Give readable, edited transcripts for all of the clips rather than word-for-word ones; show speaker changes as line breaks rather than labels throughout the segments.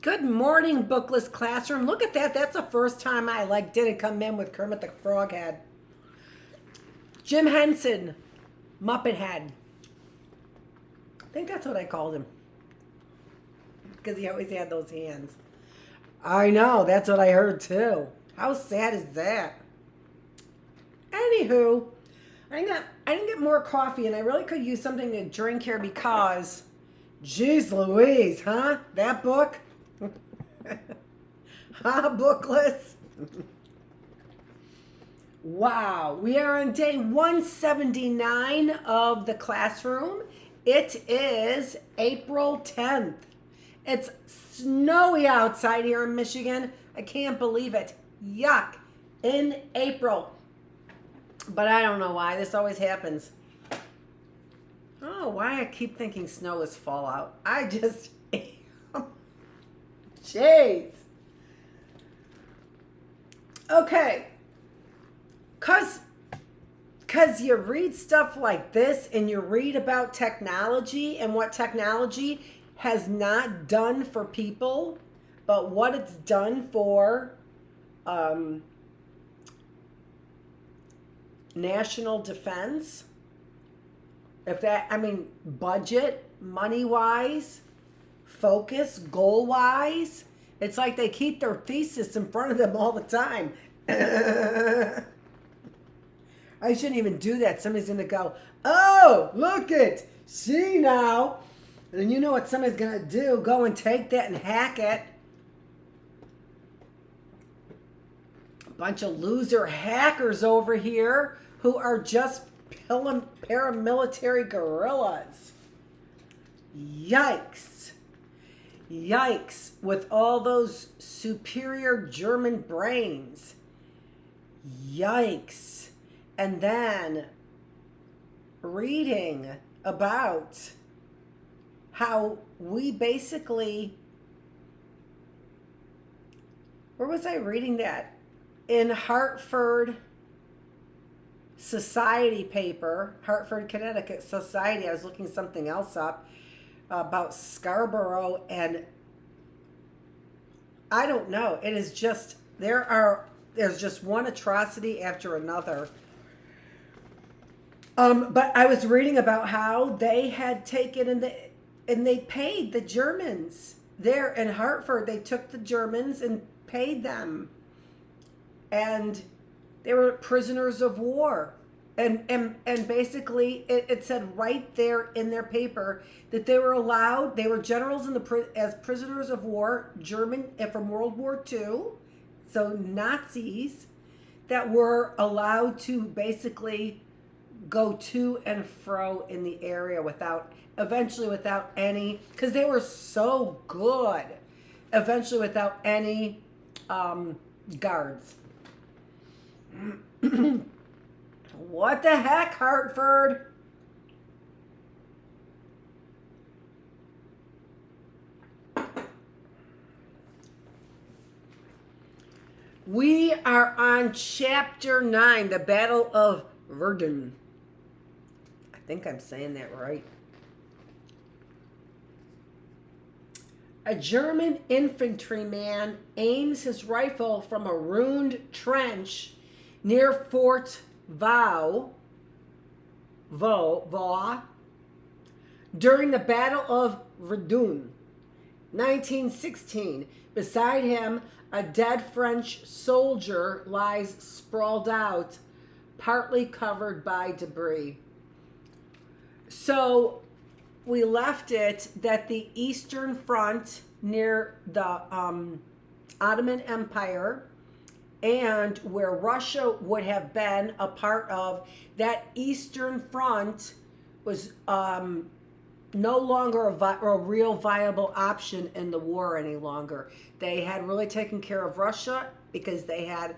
Good morning, Bookless Classroom. Look at that. That's the first time I didn't come in with Kermit the Froghead. Jim Henson, Muppet Head. I think that's what I called him. Because he always had those hands. I know, that's what I heard too. How sad is that? Anywho, I didn't get more coffee and I really could use something to drink here because, geez Louise, huh? That book? Huh, Bookless? Wow, we are on day 179 of the classroom. It is April 10th. It's snowy outside here in Michigan. I can't believe it. Yuck. In April. But I don't know why. This always happens. Oh, why I keep thinking snow is fallout. I just am. Jeez. Okay. Cause you read stuff like this and you read about technology and what technology has not done for people, but what it's done for national defense. Budget, money-wise, focus, goal-wise. It's like they keep their thesis in front of them all the time. I shouldn't even do that. Somebody's going to go, oh, look it. See now. And you know what somebody's going to do? Go and take that and hack it. A bunch of loser hackers over here who are just paramilitary guerrillas. Yikes. Yikes with all those superior German brains. Yikes. And then reading about how we basically, where was I reading that? In Hartford Society paper, Hartford, Connecticut Society, I was looking something else up about Scarborough, and I don't know. It is just, there's just one atrocity after another. But I was reading about how they had taken and they paid the Germans there in Hartford. They took the Germans and paid them. And they were prisoners of war. And basically it said right there in their paper that they were generals as prisoners of war, German from World War II, so Nazis that were allowed to basically go to and fro in the area without any, because they were so good, eventually without any guards. What the heck, Hartford? We are on chapter 9, the Battle of Verdun. I think I'm saying that right. A German infantryman aims his rifle from a ruined trench near Fort Vaux during the Battle of Verdun, 1916. Beside him, a dead French soldier lies sprawled out, partly covered by debris. So we left it that the Eastern Front near the Ottoman Empire and where Russia would have been a part of, that Eastern Front was no longer a real viable option in the war any longer. They had really taken care of Russia because they had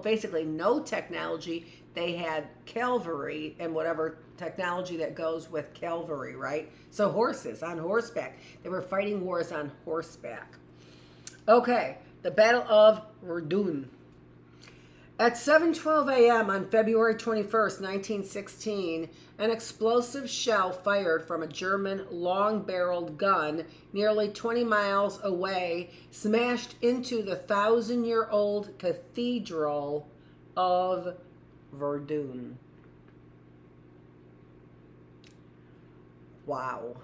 basically no technology. They had cavalry and whatever technology that goes with cavalry, right? So horses, on horseback. They were fighting wars on horseback. Okay, the Battle of Verdun. At 7:12 a.m. on February 21st, 1916, an explosive shell fired from a German long-barreled gun nearly 20 miles away smashed into the 1,000-year-old Cathedral of Verdun. Wow.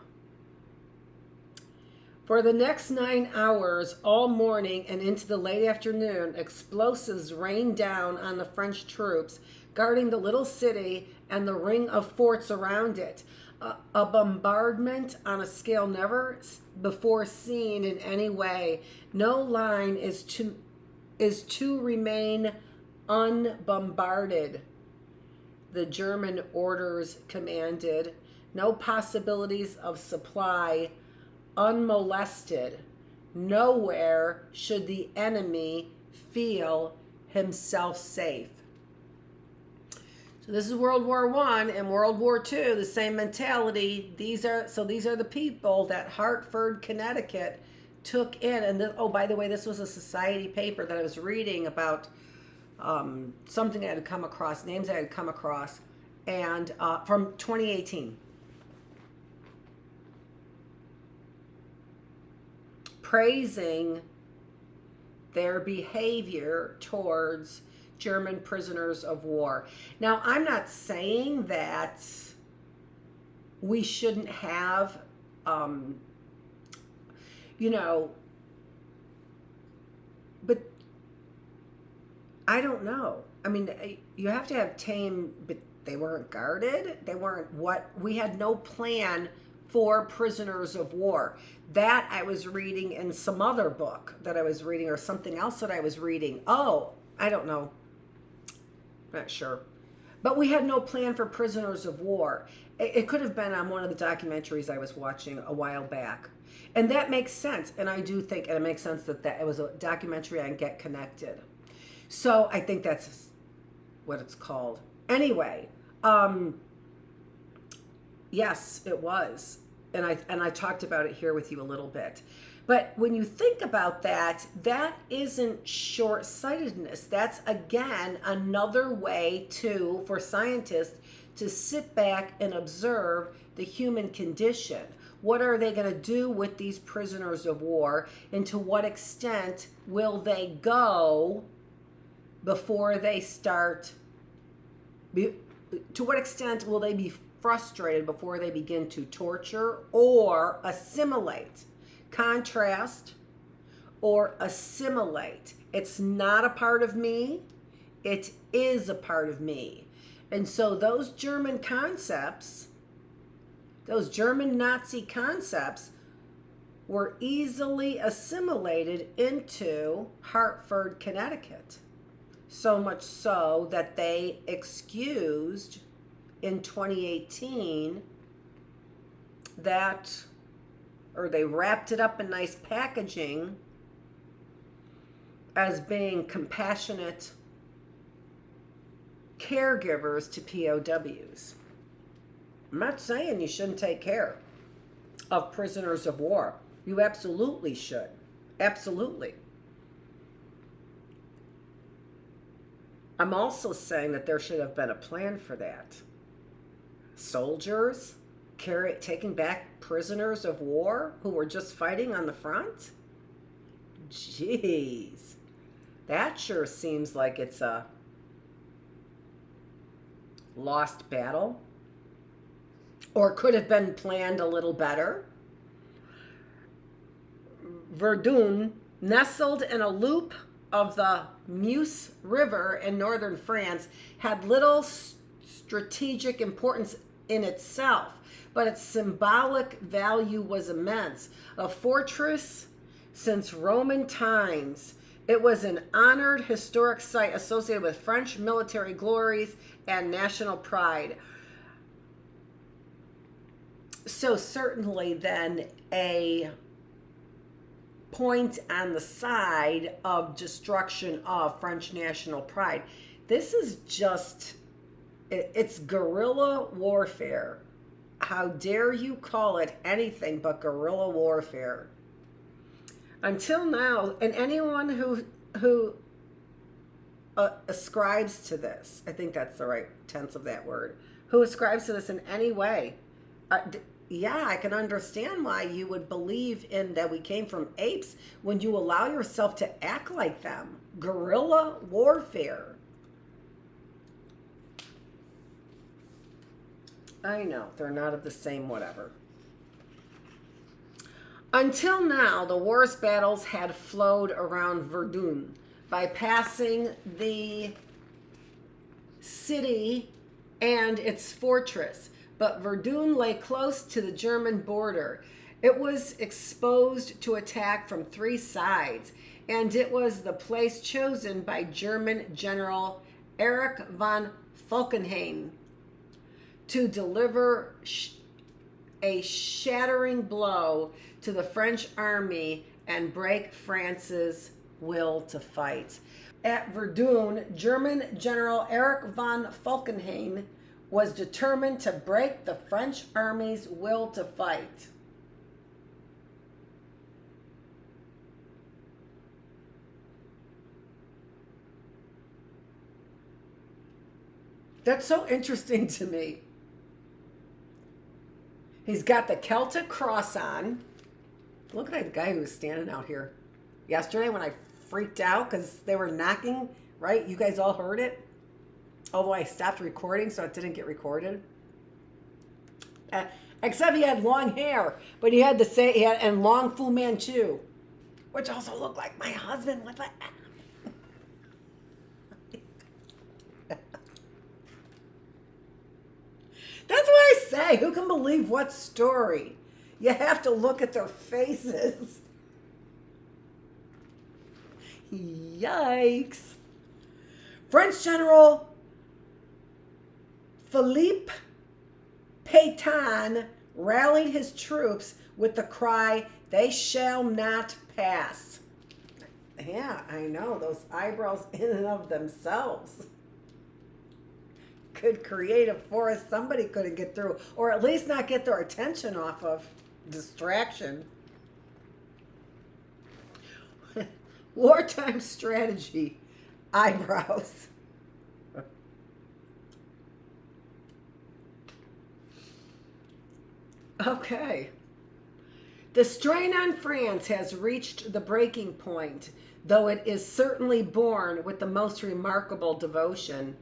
For the next 9 hours, all morning and into the late afternoon, explosives rained down on the French troops guarding the little city and the ring of forts around it. A bombardment on a scale never before seen in any way. No line is to remain unbombarded, the German orders commanded. No possibilities of supply unmolested. Nowhere should the enemy feel himself safe. So this is World War I and World War II, the same mentality. These are the people that Hartford, Connecticut took in. And oh, by the way, this was a society paper that I was reading about something I had come across, names I had come across, and from 2018. Praising their behavior towards German prisoners of war. Now, I'm not saying that we shouldn't have, but I don't know. I mean, you have to have tame, but they weren't guarded. They weren't we had no plan for prisoners of war. That I was reading in some other book that I was reading, or something else that I was reading. Oh, I don't know. Not sure. But we had no plan for prisoners of war. It could have been on one of the documentaries I was watching a while back. And that makes sense. And I do think it makes sense that it was a documentary on Get Connected. So I think that's what it's called. Anyway, yes, it was. And I talked about it here with you a little bit. But when you think about that, that isn't short-sightedness. That's, again, another way for scientists to sit back and observe the human condition. What are they going to do with these prisoners of war? And to what extent will they go before they start? To what extent will they be frustrated before they begin to torture or assimilate? Contrast or assimilate. It's not a part of me. It is a part of me. And so those German concepts, those German Nazi concepts, were easily assimilated into Hartford, Connecticut. So much so that they excused in 2018 they wrapped it up in nice packaging as being compassionate caregivers to POWs. I'm not saying you shouldn't take care of prisoners of war. You absolutely should. Absolutely. I'm also saying that there should have been a plan for that. Soldiers taking back prisoners of war who were just fighting on the front? Jeez. That sure seems like it's a lost battle. Or could have been planned a little better. Verdun, nestled in a loop of the Meuse River in northern France, had little strategic importance in itself, but its symbolic value was immense. A fortress since Roman times, it was an honored historic site associated with French military glories and national pride. So certainly then a point on the side of destruction of French national pride. This is just, it's guerrilla warfare. How dare you call it anything but guerrilla warfare? Until now, and anyone who ascribes to this, I think that's the right tense of that word, who ascribes to this in any way, yeah, I can understand why you would believe in that we came from apes when you allow yourself to act like them. Guerrilla warfare. I know, they're not of the same whatever. Until now, the worst battles had flowed around Verdun, bypassing the city and its fortress. But Verdun lay close to the German border. It was exposed to attack from 3 sides, and it was the place chosen by German General Erich von Falkenhayn to deliver a shattering blow to the French army and break France's will to fight. At Verdun, German General Erich von Falkenhayn was determined to break the French army's will to fight. That's so interesting to me. He's got the Celtic cross on. Look at the guy who was standing out here yesterday when I freaked out because they were knocking, right? You guys all heard it. Although I stopped recording, so it didn't get recorded. Except he had long hair, but he had the same, and long Fu Manchu, which also looked like my husband. What the? That's what I say. Who can believe what story? You have to look at their faces. Yikes. French General Philippe Pétain rallied his troops with the cry, "They shall not pass." Yeah, I know. Those eyebrows in and of themselves could create a forest somebody couldn't get through, or at least not get their attention off of. Distraction. Wartime strategy. Eyebrows. Okay. The strain on France has reached the breaking point, though it is certainly borne with the most remarkable devotion,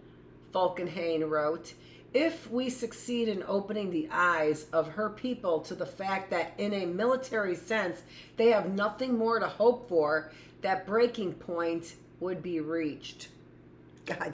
Falkenhayn wrote. If we succeed in opening the eyes of her people to the fact that in a military sense they have nothing more to hope for, that breaking point would be reached. God.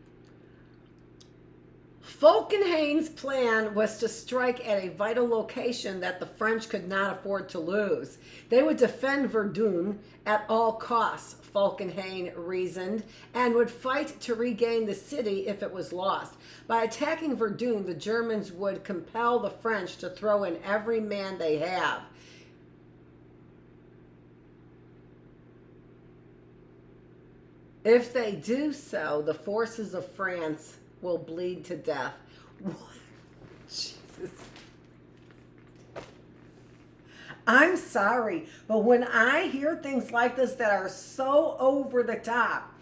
Falkenhayn's plan was to strike at a vital location that the French could not afford to lose. They would defend Verdun at all costs, Falkenhayn reasoned, and would fight to regain the city if it was lost. By attacking Verdun, the Germans would compel the French to throw in every man they have. If they do so, the forces of France will bleed to death. What? Jesus. I'm sorry, but when I hear things like this that are so over the top,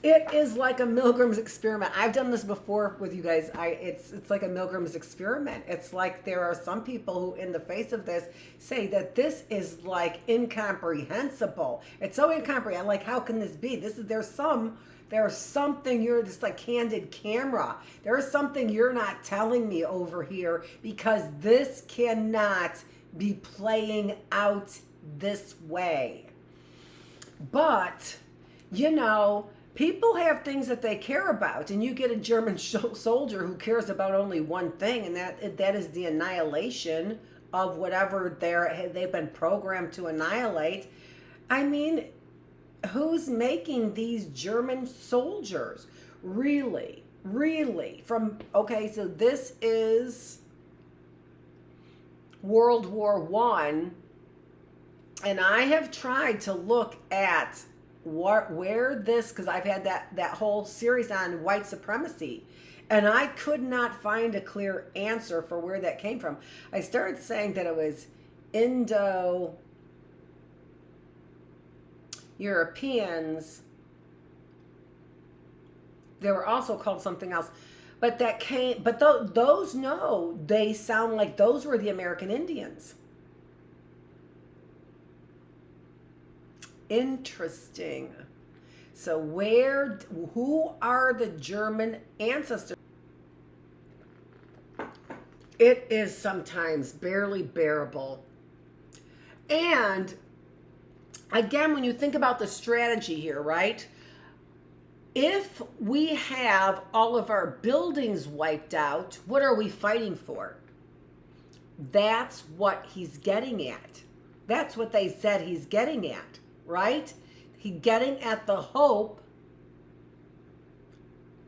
it is like a Milgram's experiment. I've done this before with you guys. It's like a Milgram's experiment. It's like there are some people who, in the face of this, say that this is like incomprehensible. It's so incomprehensible. Like, how can this be? There's something you're just like candid camera. There's something you're not telling me over here, because this cannot be playing out this way. But, you know, people have things that they care about, and you get a German soldier who cares about only one thing, and that is the annihilation of whatever they've been programmed to annihilate. I mean, who's making these German soldiers? Really? Okay, so this is World War I, and I have tried to look at where this, because I've had that whole series on white supremacy, and I could not find a clear answer for where that came from. I started saying that it was Indo-Europeans They were also called something else. But that came, but those, no, they sound like those were the American Indians. Interesting. So who are the German ancestors? It is sometimes barely bearable. And again, when you think about the strategy here, right? If we have all of our buildings wiped out, what are we fighting for? That's what he's getting at. That's what they said he's getting at, right? He's getting at the hope.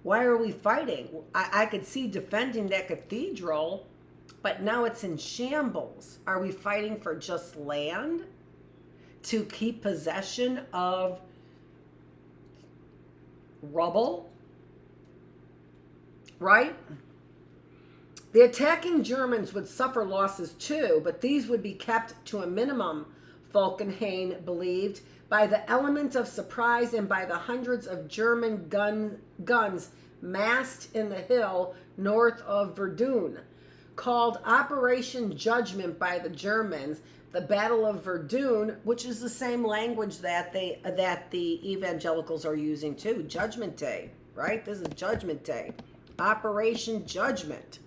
Why are we fighting? I could see defending that cathedral, but now it's in shambles. Are we fighting for just land to keep possession of rubble? Right? The attacking Germans would suffer losses too, but these would be kept to a minimum, Falkenhayn believed, by the element of surprise and by the hundreds of German guns massed in the hill north of Verdun. Called Operation Judgment by the Germans, the Battle of Verdun, which is the same language that the evangelicals are using too. Judgment Day, right? This is Judgment Day. Operation Judgment.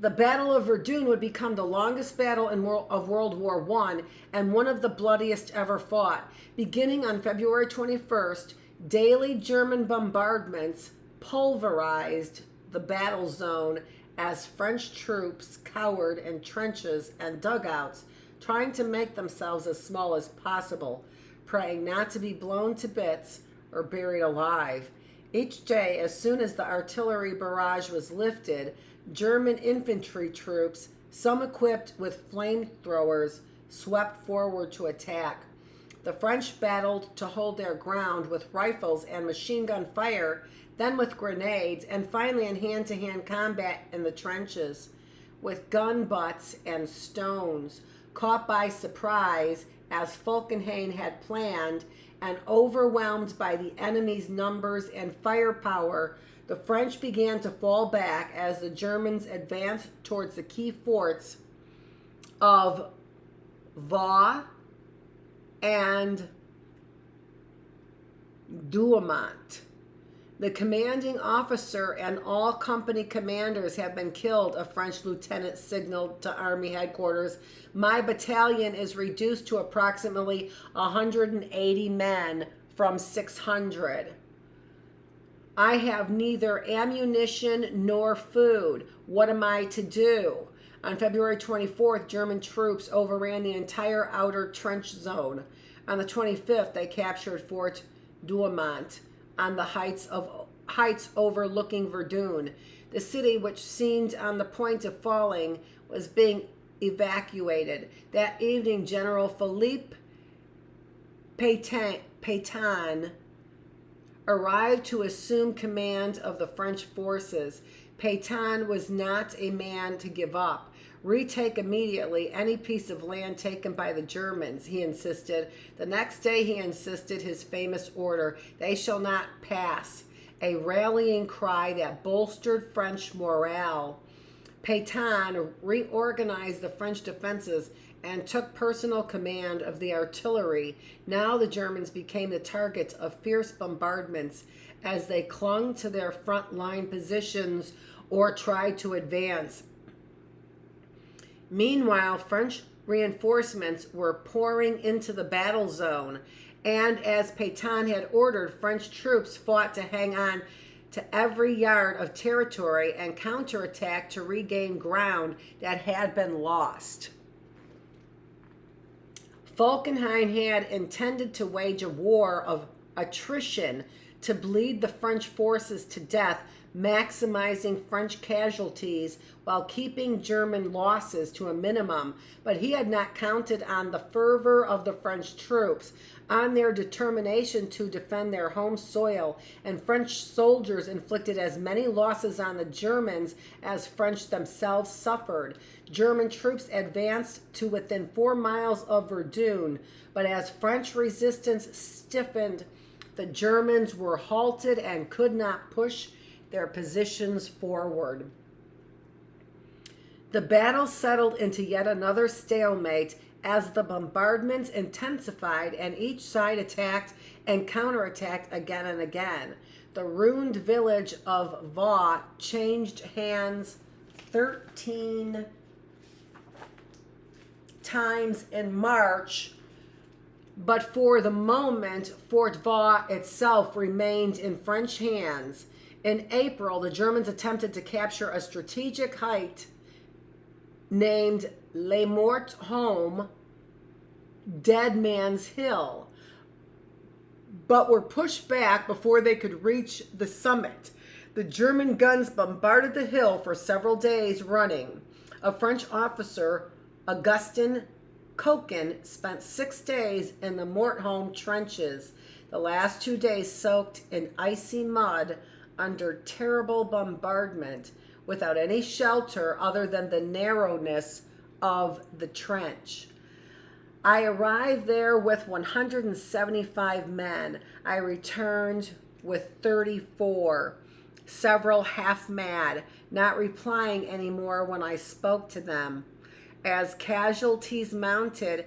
The Battle of Verdun would become the longest battle of World War I and one of the bloodiest ever fought. Beginning on February 21st, daily German bombardments pulverized the battle zone as French troops cowered in trenches and dugouts, trying to make themselves as small as possible, praying not to be blown to bits or buried alive. Each day, as soon as the artillery barrage was lifted, German infantry troops, some equipped with flamethrowers, swept forward to attack. The French battled to hold their ground with rifles and machine gun fire, then with grenades, and finally in hand-to-hand combat in the trenches, with gun butts and stones. Caught by surprise, as Falkenhayn had planned, and overwhelmed by the enemy's numbers and firepower, the French began to fall back as the Germans advanced towards the key forts of Vaux and Douaumont. The commanding officer and all company commanders have been killed, a French lieutenant signaled to Army headquarters. My battalion is reduced to approximately 180 men from 600. I have neither ammunition nor food. What am I to do? On February 24th, German troops overran the entire outer trench zone. On the 25th, they captured Fort Douaumont on the heights overlooking Verdun. The city, which seemed on the point of falling, was being evacuated. That evening, General Philippe Pétain arrived to assume command of the French forces. Pétain was not a man to give up. Retake immediately any piece of land taken by the Germans, he insisted. The next day he insisted his famous order, they shall not pass, a rallying cry that bolstered French morale. Pétain reorganized the French defenses and took personal command of the artillery. Now the Germans became the targets of fierce bombardments as they clung to their front line positions or tried to advance. Meanwhile, French reinforcements were pouring into the battle zone, and as Pétain had ordered, French troops fought to hang on to every yard of territory and counterattack to regain ground that had been lost. Falkenhayn had intended to wage a war of attrition to bleed the French forces to death, maximizing French casualties while keeping German losses to a minimum. But he had not counted on the fervor of the French troops, on their determination to defend their home soil, and French soldiers inflicted as many losses on the Germans as French themselves suffered. German troops advanced to within 4 miles of Verdun, but as French resistance stiffened, The Germans were halted and could not push their positions forward. The battle settled into yet another stalemate as the bombardments intensified and each side attacked and counterattacked again and again. The ruined village of Vaux changed hands 13 times in March, but for the moment, Fort Vaux itself remained in French hands. In April, the Germans attempted to capture a strategic height named Les Morts Hommes, Dead Man's Hill, but were pushed back before they could reach the summit. The German guns bombarded the hill for several days running. A French officer, Augustin Coquin, spent 6 days in the Mortholm trenches, the last 2 days soaked in icy mud under terrible bombardment, without any shelter other than the narrowness of the trench. I arrived there with 175 men. I returned with 34, several half mad, not replying anymore when I spoke to them. As casualties mounted,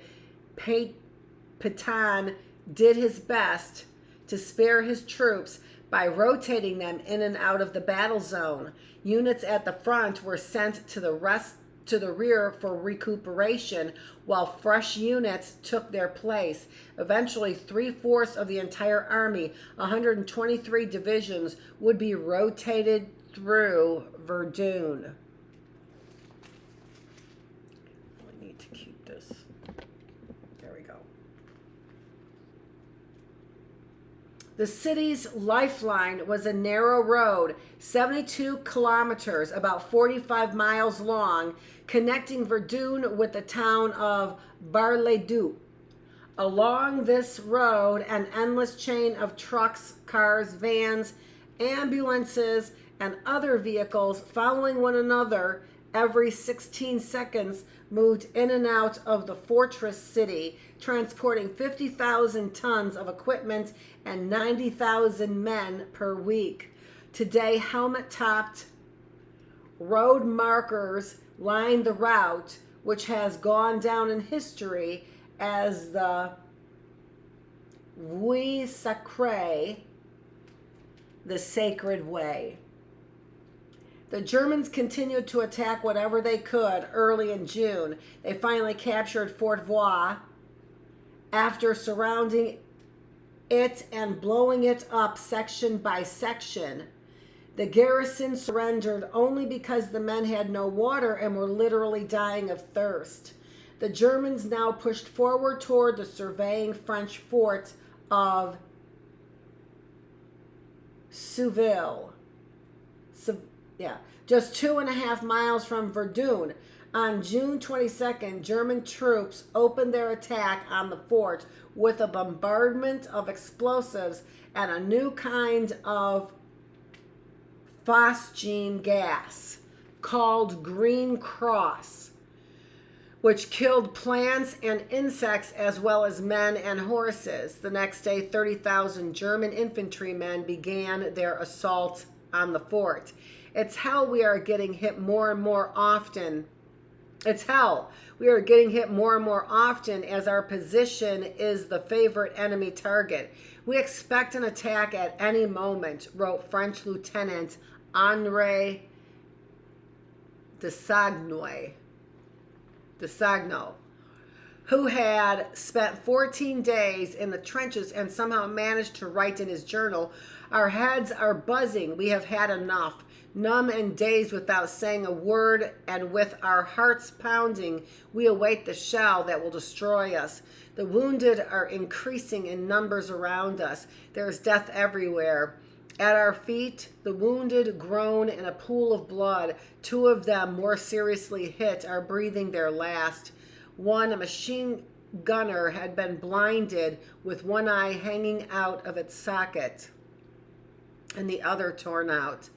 Pétain did his best to spare his troops by rotating them in and out of the battle zone. Units at the front were sent to the rear for recuperation, while fresh units took their place. Eventually, 3/4 of the entire army, 123 divisions, would be rotated through Verdun. I need to keep this. There we go. The city's lifeline was a narrow road, 72 kilometers, about 45 miles long, connecting Verdun with the town of Bar-le-Duc. Along this road, an endless chain of trucks, cars, vans, ambulances, and other vehicles following one another every 16 seconds moved in and out of the fortress city, transporting 50,000 tons of equipment and 90,000 men per week. Today, helmet-topped road markers line the route, which has gone down in history as the Voie Sacrée, the Sacred Way. The Germans continued to attack whatever they could. Early in June, they finally captured Fort Vaux after surrounding it and blowing it up section by section. The garrison surrendered only because the men had no water and were literally dying of thirst. The Germans now pushed forward toward the surveying French fort of Souville. Just 2.5 miles from Verdun. On June 22nd, German troops opened their attack on the fort with a bombardment of explosives and a new kind of phosgene gas called Green Cross, which killed plants and insects as well as men and horses. The next day, 30,000 German infantrymen began their assault on the fort. It's hell we are getting hit more and more often. It's hell. We are getting hit more and more often as our position is the favorite enemy target. We expect an attack at any moment, wrote French Lieutenant Henri Desagno, who had spent 14 days in the trenches and somehow managed to write in his journal, "Our heads are buzzing. We have had enough. Numb and dazed without saying a word, and with our hearts pounding, we await the shell that will destroy us. The wounded are increasing in numbers around us. There is death everywhere. At our feet, the wounded groan in a pool of blood. 2 of them, more seriously hit, are breathing their last. One, a machine gunner, had been blinded with one eye hanging out of its socket and the other torn out.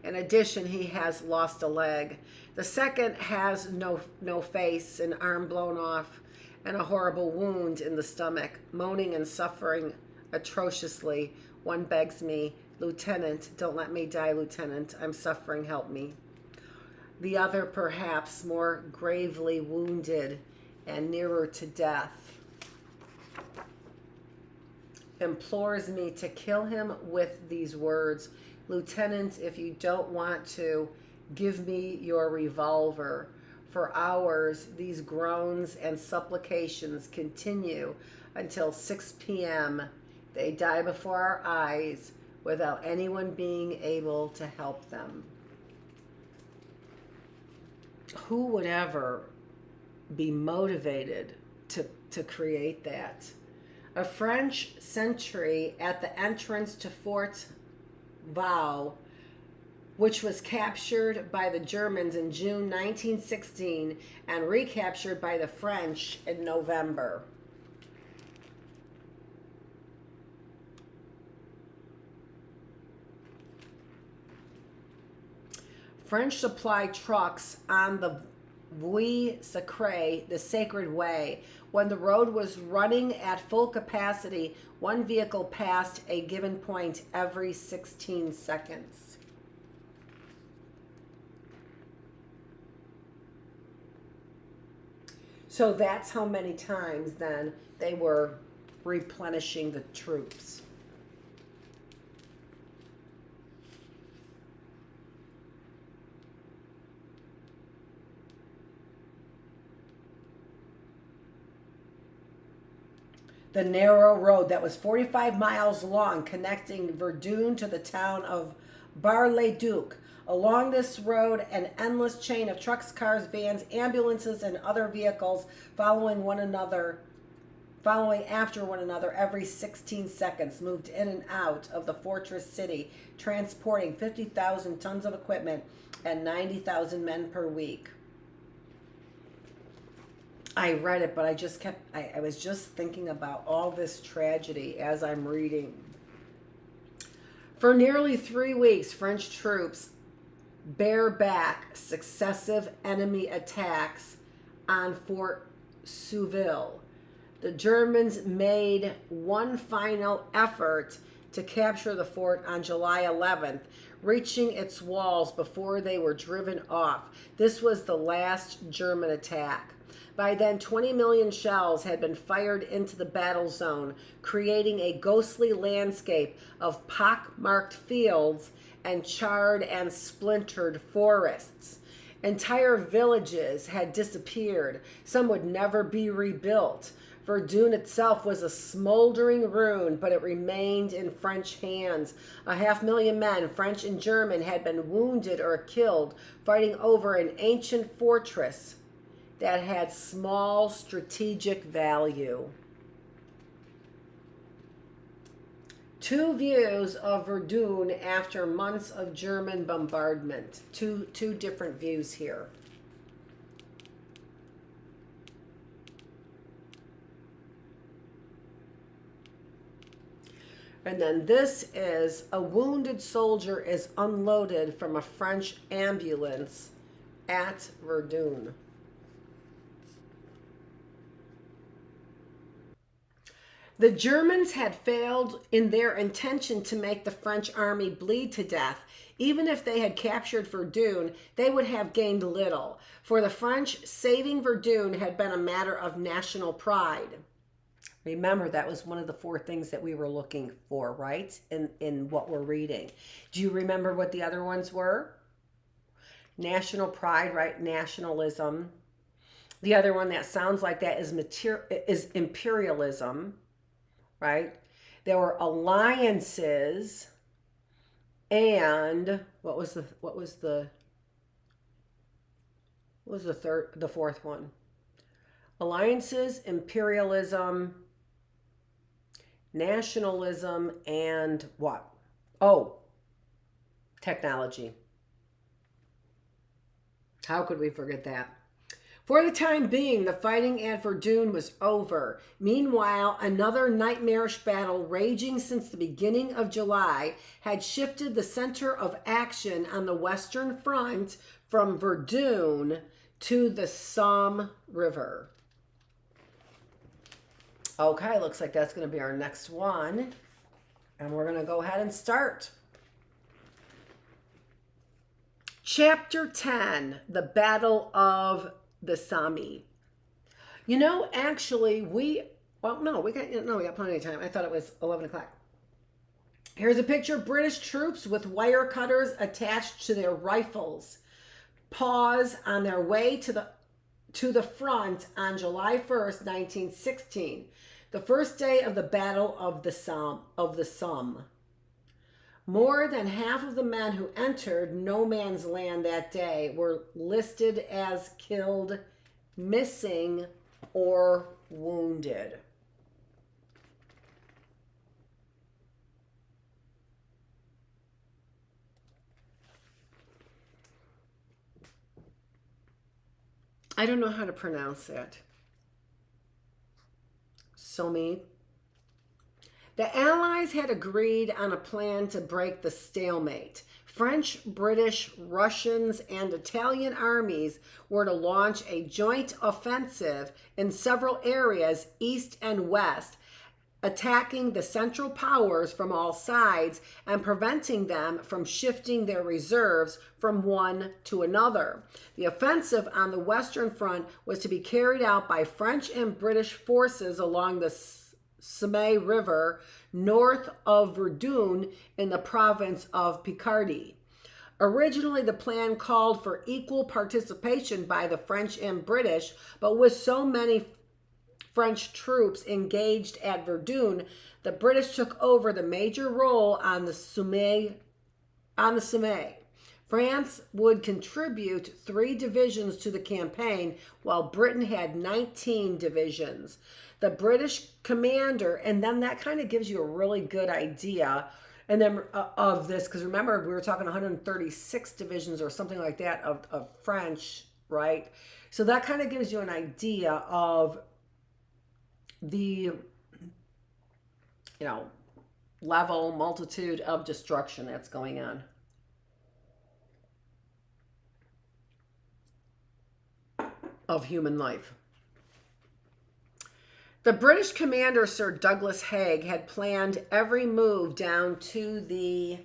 In addition, he has lost a leg. The second has no face, an arm blown off, and a horrible wound in the stomach. Moaning and suffering atrociously. One begs me, "Lieutenant, don't let me die, Lieutenant. I'm suffering, help me." The other, perhaps more gravely wounded and nearer to death, implores me to kill him with these words, "Lieutenant, if you don't want to, give me your revolver." For hours, these groans and supplications continue until 6 p.m. They die before our eyes without anyone being able to help them. Who would ever be motivated to create that? A French sentry at the entrance to Fort Vaux, which was captured by the Germans in June 1916 and recaptured by the French in November. French supply trucks on the Voie Sacrée, the Sacred Way. When the road was running at full capacity, one vehicle passed a given point every 16 seconds. So that's how many times then they were replenishing the troops. The narrow road that was 45 miles long connecting Verdun to the town of Bar-le-Duc. Along this road, an endless chain of trucks, cars, vans, ambulances, and other vehicles following after one another every 16 seconds moved in and out of the fortress city, transporting 50,000 tons of equipment and 90,000 men per week. I read it, but I was just thinking about all this tragedy as I'm reading. For nearly 3 weeks, French troops bear back successive enemy attacks on Fort Souville. The Germans made one final effort to capture the fort on July 11th, reaching its walls before they were driven off. This was the last German attack. By then, 20 million shells had been fired into the battle zone, creating a ghostly landscape of pock-marked fields and charred and splintered forests. Entire villages had disappeared. Some would never be rebuilt. Verdun itself was a smoldering ruin, but it remained in French hands. 500,000 men, French and German, had been wounded or killed fighting over an ancient fortress that had small strategic value. Two views of Verdun after months of German bombardment. Two different views here. And then this is a wounded soldier is unloaded from a French ambulance at Verdun. The Germans had failed in their intention to make the French army bleed to death. Even if they had captured Verdun, they would have gained little. For the French, saving Verdun had been a matter of national pride. Remember, that was one of the 4 things that we were looking for, right? In what we're reading. Do you remember what the other ones were? National pride, right? Nationalism. The other one that sounds like that is imperialism. Right? There were alliances, and what was the fourth one? Alliances, imperialism, nationalism, and what? Oh, technology. How could we forget that? For the time being, the fighting at Verdun was over. Meanwhile, another nightmarish battle raging since the beginning of July had shifted the center of action on the Western Front from Verdun to the Somme River. Okay, looks like that's going to be our next one. And we're going to go ahead and start. Chapter 10, the Battle of the Somme. You know, actually, we got plenty of time. I thought it was 11 o'clock. Here's a picture of British troops with wire cutters attached to their rifles. Pause on their way to the front on July 1st, 1916, the first day of the Battle of the Somme. More than half of the men who entered no man's land that day were listed as killed, missing, or wounded. I don't know how to pronounce that. Somme. The Allies had agreed on a plan to break the stalemate. French, British, Russians, and Italian armies were to launch a joint offensive in several areas east and west, attacking the Central Powers from all sides and preventing them from shifting their reserves from one to another. The offensive on the Western Front was to be carried out by French and British forces along the Somme River north of Verdun in the province of Picardy. Originally, the plan called for equal participation by the French and British, but with so many French troops engaged at Verdun, the British took over the major role on the Somme. France would contribute 3 divisions to the campaign, while Britain had 19 divisions. The British commander, and then that kind of gives you a really good idea and then of this, because remember, we were talking 136 divisions or something like that of French, right? So that kind of gives you an idea of the, level, multitude of destruction that's going on. Of human life. The British commander, Sir Douglas Haig, had planned every move down to the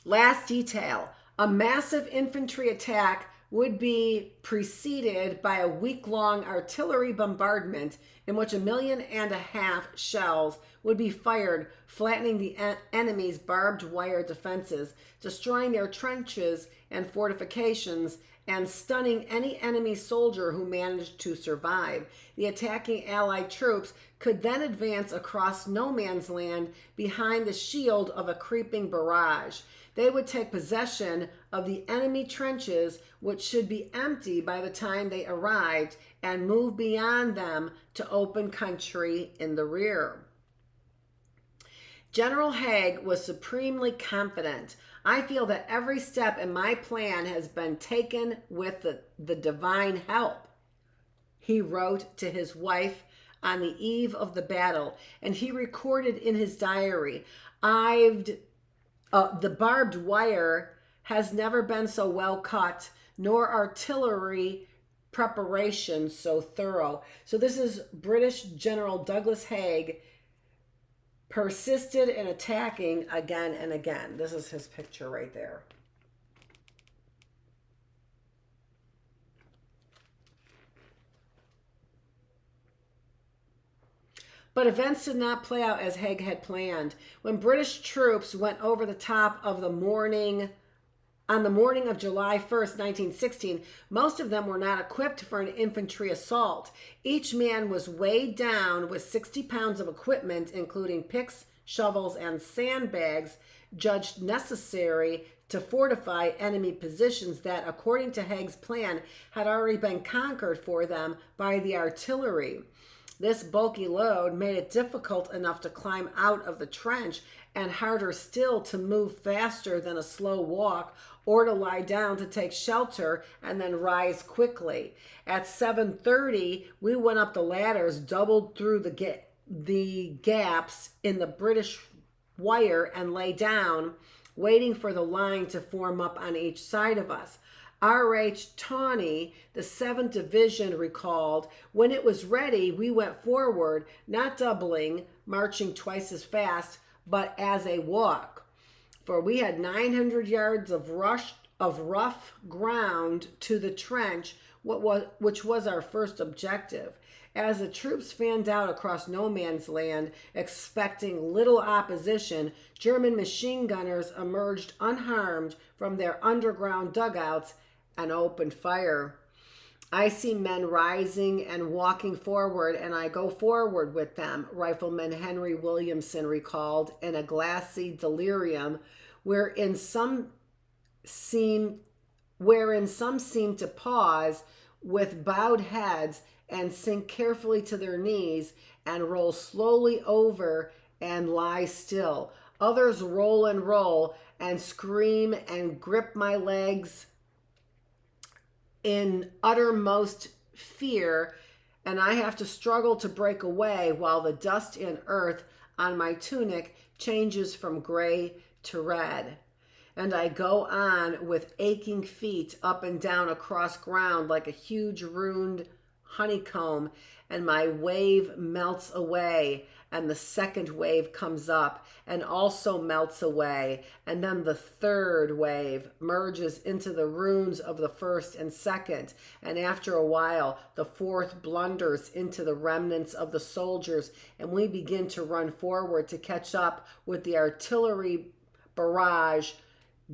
last detail. A massive infantry attack would be preceded by a week-long artillery bombardment in which 1.5 million shells would be fired, flattening the enemy's barbed wire defenses, destroying their trenches and fortifications, and stunning any enemy soldier who managed to survive. The attacking Allied troops could then advance across no man's land behind the shield of a creeping barrage. They would take possession of the enemy trenches, which should be empty by the time they arrived, and move beyond them to open country in the rear. General Haig was supremely confident. I feel that every step in my plan has been taken with the divine help, he wrote to his wife on the eve of the battle, and he recorded in his diary, the barbed wire has never been so well cut, nor artillery preparation so thorough. So this is British General Douglas Haig persisted in attacking again and again. This is his picture right there. But events did not play out as Haig had planned. When British troops went over the top of on the morning of July 1st, 1916, most of them were not equipped for an infantry assault. Each man was weighed down with 60 pounds of equipment, including picks, shovels, and sandbags, judged necessary to fortify enemy positions that, according to Haig's plan, had already been conquered for them by the artillery. This bulky load made it difficult enough to climb out of the trench and harder still to move faster than a slow walk or to lie down to take shelter and then rise quickly. At 7:30, we went up the ladders, doubled through the gaps in the British wire and lay down, waiting for the line to form up on each side of us. R.H. Tawney, the 7th Division, recalled, "When it was ready, we went forward, not doubling, marching twice as fast, but as a walk. For we had 900 yards of rough ground to the trench, which was our first objective. As the troops fanned out across no man's land, expecting little opposition, German machine gunners emerged unharmed from their underground dugouts and opened fire. I see men rising and walking forward, and I go forward with them," Rifleman Henry Williamson recalled, in a glassy delirium wherein some seemed to pause with bowed heads and sink carefully to their knees and roll slowly over and lie still. Others roll and scream and grip my legs in uttermost fear, and I have to struggle to break away while the dust and earth on my tunic changes from gray to red. And I go on with aching feet up and down across ground like a huge ruined honeycomb, and my wave melts away, and the second wave comes up and also melts away, and then the third wave merges into the ruins of the first and second, and after a while the fourth blunders into the remnants of the soldiers, and we begin to run forward to catch up with the artillery barrage,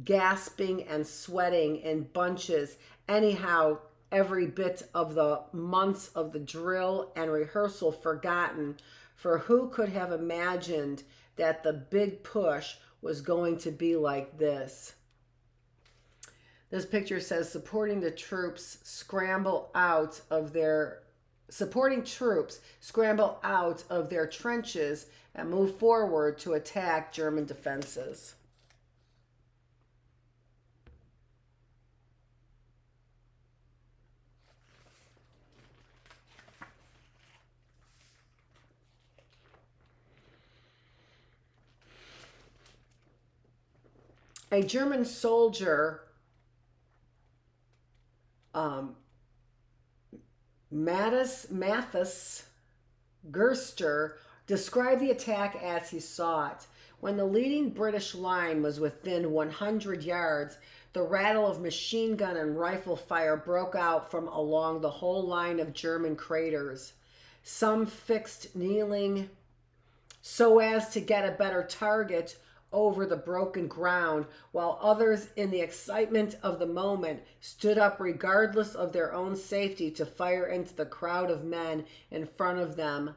gasping and sweating in bunches. Anyhow, every bit of the months of the drill and rehearsal forgotten, for who could have imagined that the big push was going to be like this? This picture says, supporting troops scramble out of their trenches and move forward to attack German defenses. A German soldier, Mathis Gerster, described the attack as he saw it. When the leading British line was within 100 yards, the rattle of machine gun and rifle fire broke out from along the whole line of German craters. Some fixed kneeling so as to get a better target over the broken ground, while others, in the excitement of the moment, stood up regardless of their own safety to fire into the crowd of men in front of them.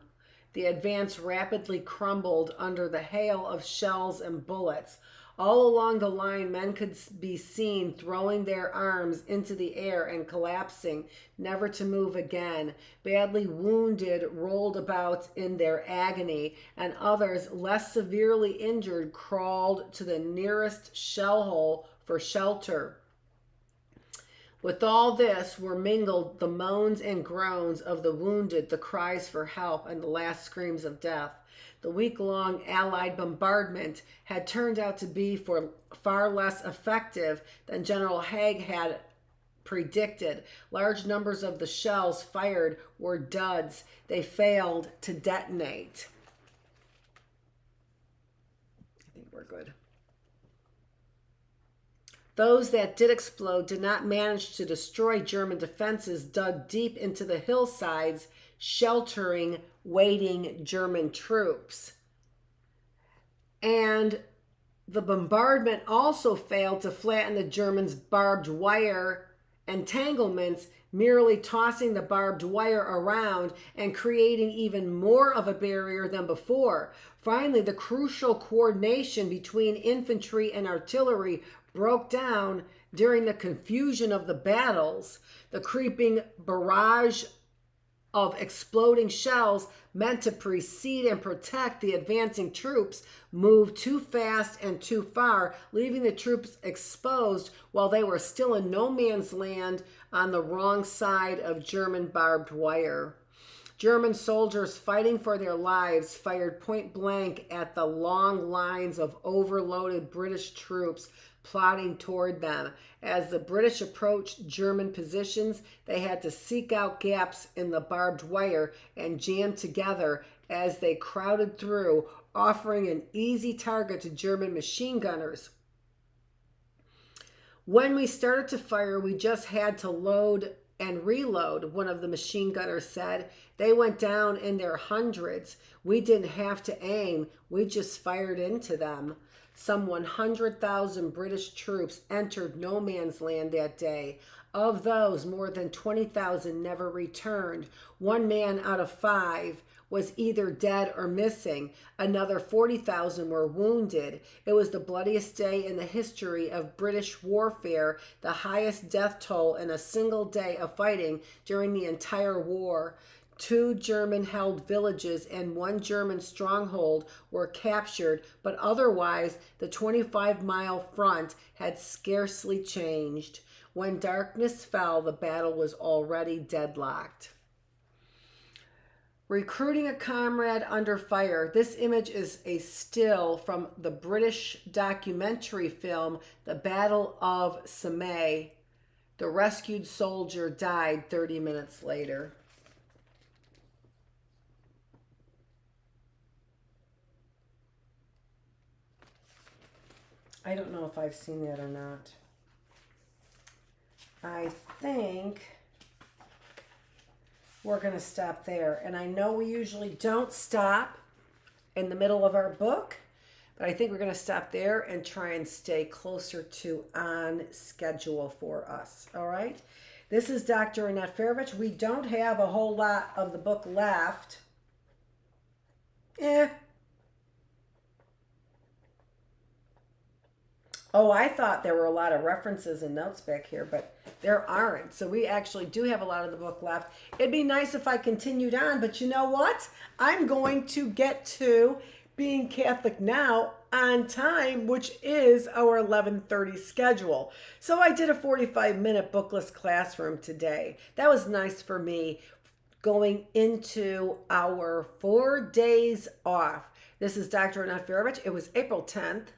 The advance rapidly crumbled under the hail of shells and bullets. All along the line, men could be seen throwing their arms into the air and collapsing, never to move again. Badly wounded rolled about in their agony, and others, less severely injured, crawled to the nearest shell hole for shelter. With all this were mingled the moans and groans of the wounded, the cries for help, and the last screams of death. The week-long Allied bombardment had turned out to be far less effective than General Haig had predicted. Large numbers of the shells fired were duds. They failed to detonate. I think we're good. Those that did explode did not manage to destroy German defenses dug deep into the hillsides, sheltering waiting German troops. And the bombardment also failed to flatten the Germans' barbed wire entanglements, merely tossing the barbed wire around and creating even more of a barrier than before. Finally, the crucial coordination between infantry and artillery broke down during the confusion of the battles. The creeping barrage of exploding shells meant to precede and protect the advancing troops moved too fast and too far, leaving the troops exposed while they were still in no man's land on the wrong side of German barbed wire. German soldiers fighting for their lives fired point blank at the long lines of overloaded British troops plodding toward them. As the British approached German positions, they had to seek out gaps in the barbed wire and jam together as they crowded through, offering an easy target to German machine gunners. When we started to fire, we just had to load and reload, one of the machine gunners said. They went down in their hundreds. We didn't have to aim. We just fired into them. Some 100,000 British troops entered no man's land that day. Of those, more than 20,000 never returned. 1 man out of 5 was either dead or missing. Another 40,000 were wounded. It was the bloodiest day in the history of British warfare, the highest death toll in a single day of fighting during the entire war. 2 German-held villages and 1 German stronghold were captured, but otherwise the 25-mile front had scarcely changed. When darkness fell, the battle was already deadlocked. Recruiting a comrade under fire. This image is a still from the British documentary film, The Battle of Somme. The rescued soldier died 30 minutes later. I don't know if I've seen that or not. I think we're going to stop there. And I know we usually don't stop in the middle of our book, but I think we're going to stop there and try and stay closer to on schedule for us. All right. This is Dr. Annette Feravich. We don't have a whole lot of the book left. Oh, I thought there were a lot of references and notes back here, but there aren't. So we actually do have a lot of the book left. It'd be nice if I continued on, but you know what? I'm going to get to Being Catholic Now on time, which is our 11:30 schedule. So I did a 45-minute Bookless Classroom today. That was nice for me going into our 4 days off. This is Dr. Annette Feravich. It was April 10th.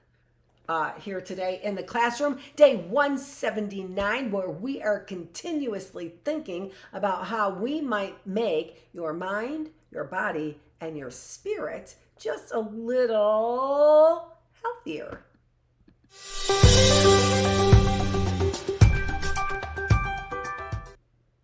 Here today in the classroom, day 179, where we are continuously thinking about how we might make your mind, your body, and your spirit just a little healthier.